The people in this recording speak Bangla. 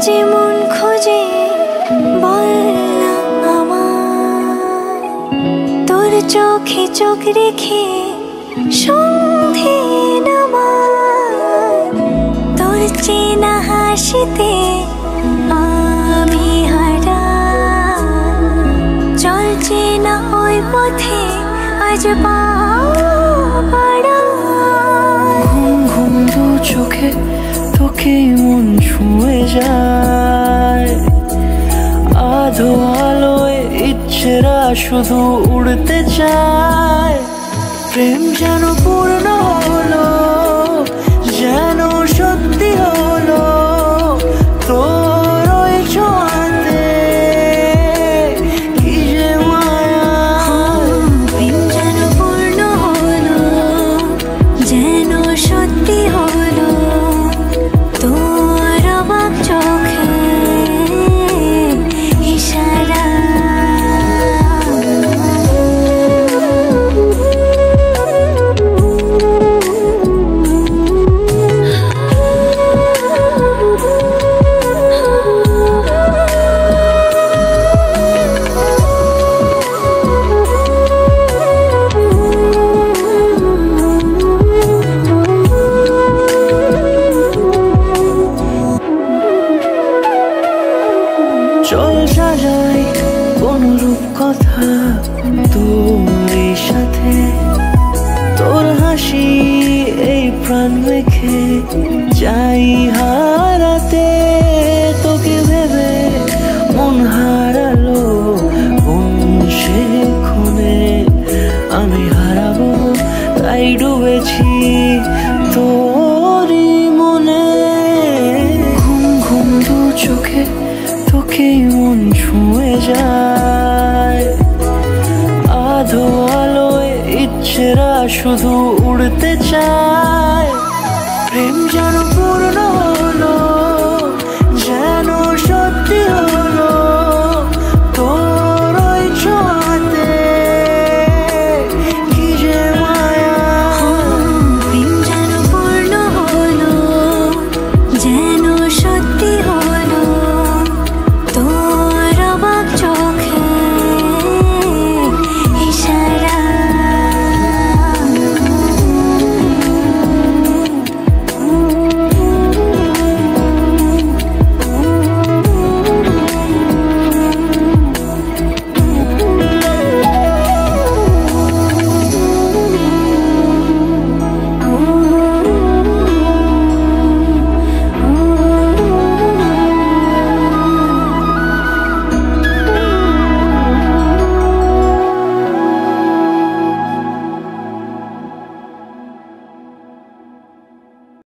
যে মন খোঁজে বল না আমায়, তোর চোখে চোখ রেখে সন্ধে নামায়, তোর চেনা হাসিতে আমি হারাই, চল চেনা ওই পথে আজ পাড়ায়। ঘুম ঘুম দু চোখে তোকে মন ছুঁয়ে যায়, আধো আলোয় ইচ্ছেরা শুধু উড়তে চায়। প্রেম যেন পূর্ণ হলো, যেন সত্যি হলো তোর ওই ছোঁয়াতে, কি যে মায়া। প্রেম যেন পূর্ণ হলো, যেন সত্যি হলো তোর অবাক চোখে ইশারা। চল সাজাই কোনরূপ কথা তোর সাথে, তোর হাসি এই প্রাণ মেখে চাই হারাতে। তোকে ভেবে মন হারালো কোন সে ক্ষণে, আমি হারাবো তাই ডুবেছি তোরই মনে। ঘুম ঘুম দু চোখে তোকে মন ছুঁয়ে যায়, আধো আলোয় ইচ্ছেরা শুধু উড়তে চায়।